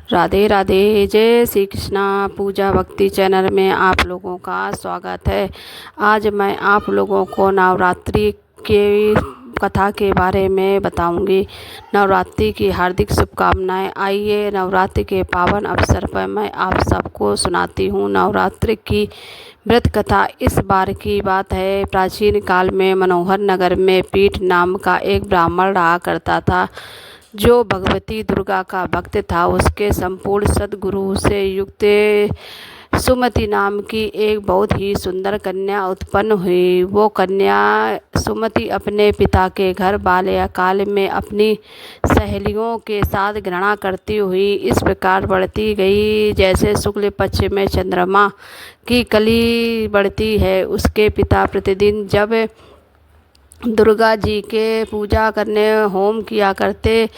राधे राधे। जय श्री कृष्णा। पूजा भक्ति चैनल में आप लोगों का स्वागत है। आज मैं आप लोगों को नवरात्रि के कथा के बारे में बताऊंगी। नवरात्रि की हार्दिक शुभकामनाएं। आइए नवरात्रि के पावन अवसर पर मैं आप सबको सुनाती हूँ नवरात्रि की व्रत कथा। इस बार की बात है, प्राचीन काल में मनोहर नगर में पीठ नाम का एक ब्राह्मण रहा करता था, जो भगवती दुर्गा का भक्त था। उसके संपूर्ण सद्गुरु से युक्त सुमति नाम की एक बहुत ही सुंदर कन्या उत्पन्न हुई। वो कन्या सुमति अपने पिता के घर बाल्यकाल में अपनी सहेलियों के साथ घृणा करती हुई इस प्रकार बढ़ती गई, जैसे शुक्ल पक्ष में चंद्रमा की कली बढ़ती है। उसके पिता प्रतिदिन जब दुर्गा जी के पूजा करने होम किया करते,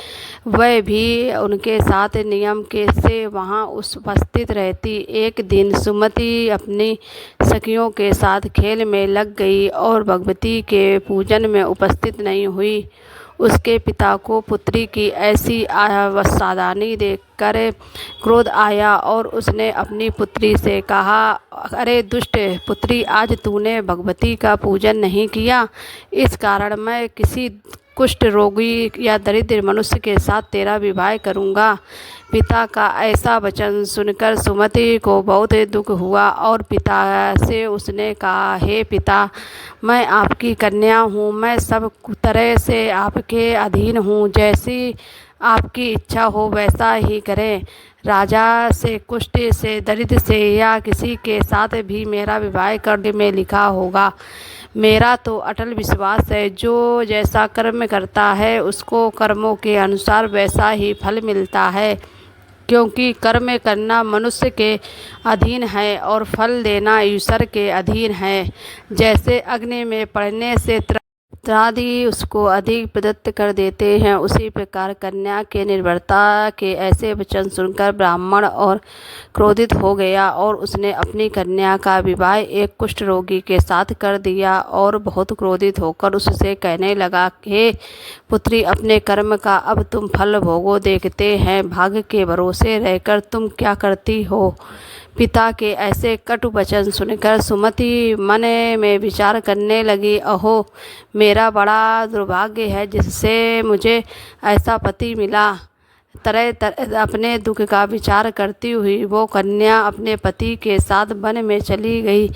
वह भी उनके साथ नियम के से वहाँ उपस्थित रहती। एक दिन सुमति अपनी सखियों के साथ खेल में लग गई और भगवती के पूजन में उपस्थित नहीं हुई। उसके पिता को पुत्री की ऐसी सावधानी देखकर क्रोध आया और उसने अपनी पुत्री से कहा, अरे दुष्ट पुत्री, आज तूने भगवती का पूजन नहीं किया, इस कारण मैं किसी कुष्ठ रोगी या दरिद्र मनुष्य के साथ तेरा विवाह करूँगा। पिता का ऐसा वचन सुनकर सुमति को बहुत दुख हुआ और पिता से उसने कहा, हे पिता, मैं आपकी कन्या हूँ, मैं सब तरह से आपके अधीन हूँ, जैसी आपकी इच्छा हो वैसा ही करें। राजा से, कुष्ठ से, दरिद्र से या किसी के साथ भी मेरा विवाह करने में लिखा होगा। मेरा तो अटल विश्वास है, जो जैसा कर्म करता है उसको कर्मों के अनुसार वैसा ही फल मिलता है, क्योंकि कर्म करना मनुष्य के अधीन है और फल देना ईश्वर के अधीन है। जैसे अग्नि में पड़ने से त्रादि उसको अधिक प्रदत्त कर देते हैं, उसी प्रकार कन्या के निर्भरता के ऐसे वचन सुनकर ब्राह्मण और क्रोधित हो गया और उसने अपनी कन्या का विवाह एक कुष्ठ रोगी के साथ कर दिया और बहुत क्रोधित होकर उससे कहने लगा, हे पुत्री, अपने कर्म का अब तुम फल भोगो, देखते हैं भाग्य के भरोसे रहकर तुम क्या करती हो। पिता के ऐसे कटु वचन सुनकर सुमति मन में विचार करने लगी, अहो, मेरा बड़ा दुर्भाग्य है जिससे मुझे ऐसा पति मिला। तरह तरह अपने दुख का विचार करती हुई वो कन्या अपने पति के साथ वन में चली गई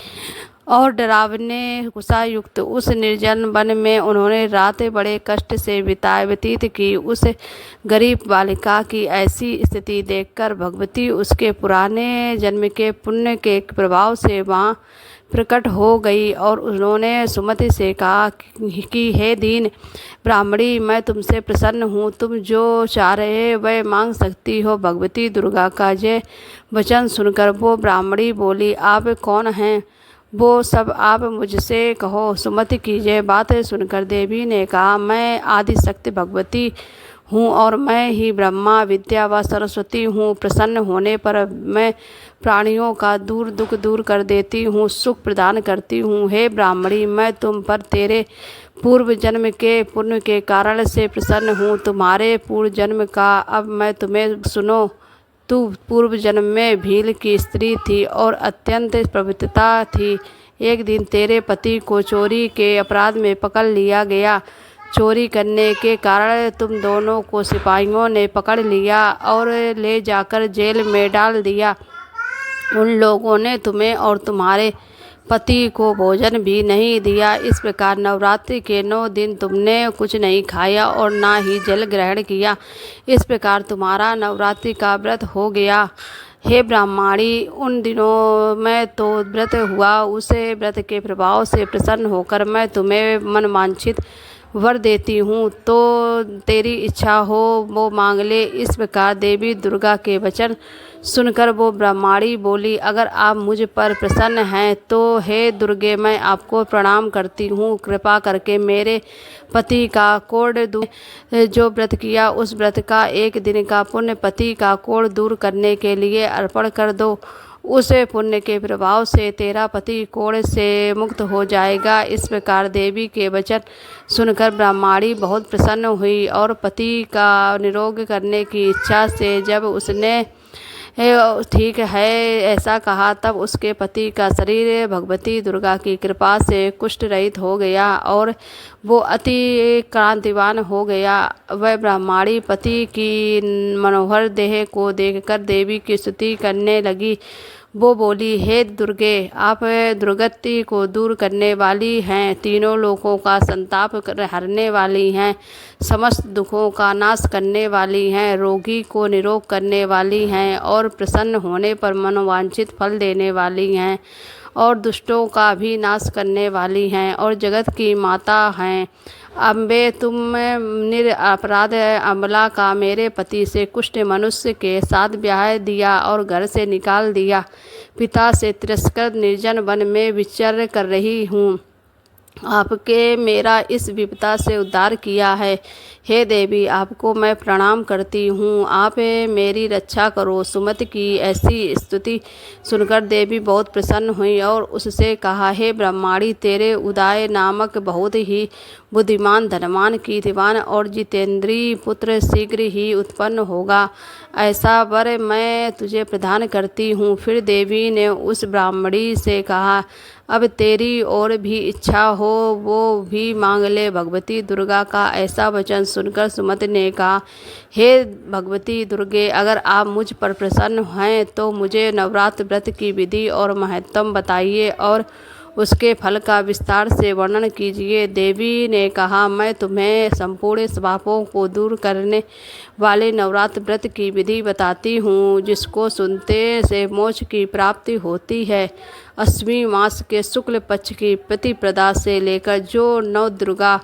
और डरावने गुस्सा युक्त उस निर्जन वन में उन्होंने रात बड़े कष्ट से व्यतीत की। उस गरीब बालिका की ऐसी स्थिति देखकर भगवती उसके पुराने जन्म के पुण्य के प्रभाव से वहाँ प्रकट हो गई और उन्होंने सुमति से कहा कि हे दीन ब्राह्मणी, मैं तुमसे प्रसन्न हूँ, तुम जो चाह रहे वह मांग सकती हो। भगवती दुर्गा का ये वचन सुनकर वो ब्राह्मणी बोली, आप कौन हैं? वो सब आप मुझसे कहो। सुमति की यह बात सुनकर देवी ने कहा, मैं आदिशक्ति भगवती हूँ और मैं ही ब्रह्मा विद्या व सरस्वती हूँ। प्रसन्न होने पर मैं प्राणियों का दुख दूर कर देती हूँ, सुख प्रदान करती हूँ। हे ब्राह्मणी, मैं तुम पर तेरे पूर्व जन्म के पुण्य के कारण से प्रसन्न हूँ। तुम्हारे पूर्व जन्म का अब मैं तुम्हें सुनो। तू पूर्व जन्म में भील की स्त्री थी और अत्यंत पवित्रता थी। एक दिन तेरे पति को चोरी के अपराध में पकड़ लिया गया। चोरी करने के कारण तुम दोनों को सिपाहियों ने पकड़ लिया और ले जाकर जेल में डाल दिया। उन लोगों ने तुम्हें और तुम्हारे पति को भोजन भी नहीं दिया। इस प्रकार नवरात्रि के 9 दिन तुमने कुछ नहीं खाया और ना ही जल ग्रहण किया। इस प्रकार तुम्हारा नवरात्रि का व्रत हो गया। हे ब्राह्मणी, उन दिनों में तो व्रत हुआ, उसे व्रत के प्रभाव से प्रसन्न होकर मैं तुम्हें मनवांछित वर देती हूँ, तो तेरी इच्छा हो वो मांग ले। इस प्रकार देवी दुर्गा के वचन सुनकर वो ब्राह्मणी बोली, अगर आप मुझ पर प्रसन्न हैं तो हे दुर्गे, मैं आपको प्रणाम करती हूँ। कृपा करके मेरे पति का कोढ़ दूर जो व्रत किया उस व्रत का एक दिन का पुण्य पति का कोढ़ दूर करने के लिए अर्पण कर दो उस पुण्य के प्रभाव से तेरा पति कोढ़ से मुक्त हो जाएगा। इस प्रकार देवी के वचन सुनकर ब्रह्माणी बहुत प्रसन्न हुई और पति का निरोग करने की इच्छा से जब उसने ठीक है ऐसा कहा, तब उसके पति का शरीर भगवती दुर्गा की कृपा से कुष्ठ रहित हो गया और वो अति कांतिवान हो गया। वह ब्रह्माणी पति की मनोहर देह को देखकर देवी की स्तुति करने लगी। वो बोली, हे दुर्गे, आप दुर्गति को दूर करने वाली हैं, तीनों लोकों का संताप हरने वाली हैं, समस्त दुखों का नाश करने वाली हैं, रोगी को निरोग करने वाली हैं और प्रसन्न होने पर मनोवांछित फल देने वाली हैं और दुष्टों का भी नाश करने वाली हैं और जगत की माता हैं। अम्बे, तुम निरपराध अमला का मेरे पति से कुष्ठ मनुष्य के साथ ब्याह दिया और घर से निकाल दिया। पिता से तिरस्कृत निर्जन वन में विचर कर रही हूँ। आपके मेरा इस विपदा से उद्धार किया है। हे देवी, आपको मैं प्रणाम करती हूँ, आप मेरी रक्षा करो। सुमति की ऐसी स्तुति सुनकर देवी बहुत प्रसन्न हुई और उससे कहा, हे ब्रह्माणी, तेरे उदय नामक बहुत ही बुद्धिमान, धनवान, कीर्तिवान और जितेंद्रीय पुत्र शीघ्र ही उत्पन्न होगा, ऐसा वर मैं तुझे प्रदान करती हूँ। फिर देवी ने उस ब्राह्मणी से कहा, अब तेरी और भी इच्छा हो वो भी मांग ले। भगवती दुर्गा का ऐसा वचन सुनकर सुमति ने कहा, हे भगवती दुर्गे, अगर आप मुझ पर प्रसन्न हैं तो मुझे नवरात्र व्रत की विधि और महत्व बताइए और उसके फल का विस्तार से वर्णन कीजिए। देवी ने कहा, मैं तुम्हें संपूर्ण पापों को दूर करने वाले नवरात्र व्रत की विधि बताती हूँ, जिसको सुनते से मोक्ष की प्राप्ति होती है। अष्टमी मास के शुक्ल पक्ष की प्रतिपदा से लेकर जो नव दुर्गा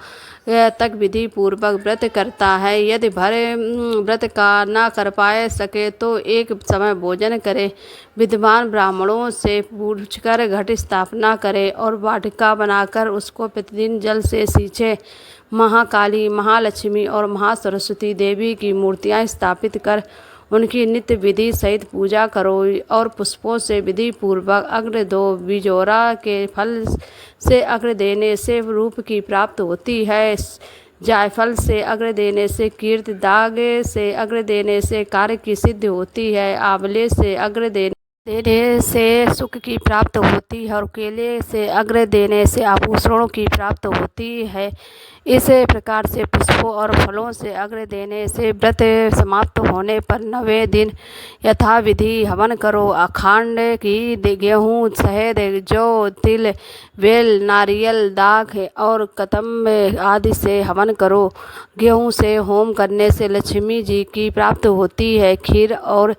तक विधि पूर्वक व्रत करता है, यदि भर व्रत का न कर पाए सके तो एक समय भोजन करे, विद्वान ब्राह्मणों से पूछकर घट स्थापना करे और वाटिका बनाकर उसको प्रतिदिन जल से सींचे। महाकाली, महालक्ष्मी और महासरस्वती देवी की मूर्तियां स्थापित कर उनकी नित्य विधि सहित पूजा करो और पुष्पों से विधि पूर्वक अग्र दो। बिजोरा के फल से अग्र देने से रूप की प्राप्ति होती है, जायफल से अग्र देने से कीर्ति, दाग से अग्र देने से कार्य की सिद्धि होती है, आंवले से अग्र देने से सुख की प्राप्त होती है और केले से अग्र देने से आभूषणों की प्राप्त होती है। इस प्रकार से पुष्पों और फलों से अग्र देने से व्रत समाप्त होने पर 9वें दिन यथाविधि हवन करो। अखंड घी, गेहूँ, शहद, जौ, तिल, बेल, नारियल, दाख और कदम्ब आदि से हवन करो। गेहूँ से होम करने से लक्ष्मी जी की प्राप्त होती है। खीर और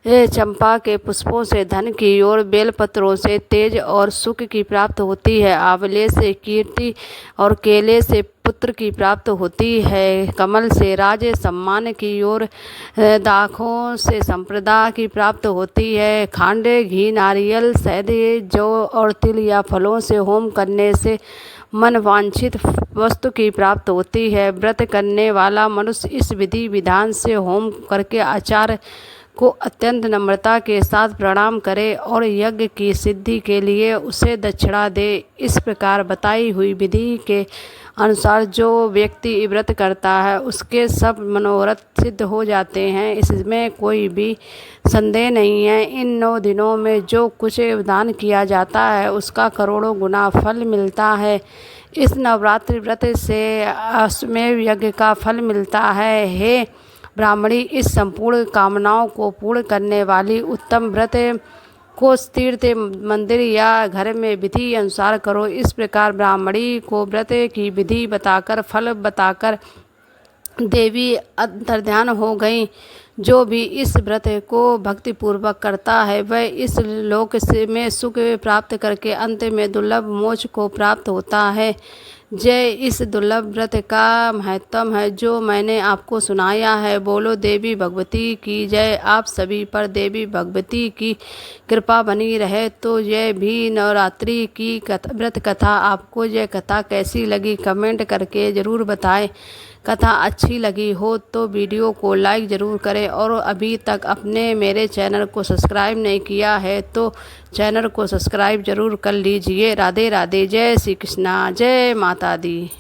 चंपा के पुष्पों से धन की और बेलपत्रों से तेज और सुख की प्राप्त होती है। आंवले से कीर्ति और केले से पुत्र की प्राप्त होती है। कमल से राज सम्मान की और दाखों से संप्रदा की प्राप्त होती है। खांडे, घी, नारियल, शहद, जौ और तिल या फलों से होम करने से मन वांछित वस्तु की प्राप्त होती है। व्रत करने वाला मनुष्य इस विधि विधान से होम करके आचार्य को अत्यंत नम्रता के साथ प्रणाम करे और यज्ञ की सिद्धि के लिए उसे दक्षिणा दे। इस प्रकार बताई हुई विधि के अनुसार जो व्यक्ति व्रत करता है उसके सब मनोरथ सिद्ध हो जाते हैं, इसमें कोई भी संदेह नहीं है। इन 9 दिनों में जो कुछ दान किया जाता है उसका करोड़ों गुना फल मिलता है। इस नवरात्रि व्रत से अश्वमेध यज्ञ का फल मिलता है। हे ब्राह्मणी, इस संपूर्ण कामनाओं को पूर्ण करने वाली उत्तम व्रत को तीर्थ, मंदिर या घर में विधि अनुसार करो। इस प्रकार ब्राह्मणी को व्रत की विधि बताकर फल बताकर देवी अंतर्ध्यान हो गई। जो भी इस व्रत को भक्तिपूर्वक करता है वह इस लोक में सुख प्राप्त करके अंत में दुर्लभ मोक्ष को प्राप्त होता है। जय इस दुर्लभ व्रत का महत्व है जो मैंने आपको सुनाया है। बोलो देवी भगवती की जय। आप सभी पर देवी भगवती की कृपा बनी रहे। तो यह भी नवरात्रि की व्रत कथा आपको यह कथा कैसी लगी कमेंट करके ज़रूर बताएं। कथा अच्छी लगी हो तो वीडियो को लाइक ज़रूर करें और अभी तक अपने मेरे चैनल को सब्सक्राइब नहीं किया है तो चैनल को सब्सक्राइब ज़रूर कर लीजिए। राधे राधे। जय श्री कृष्णा। जय माता दी।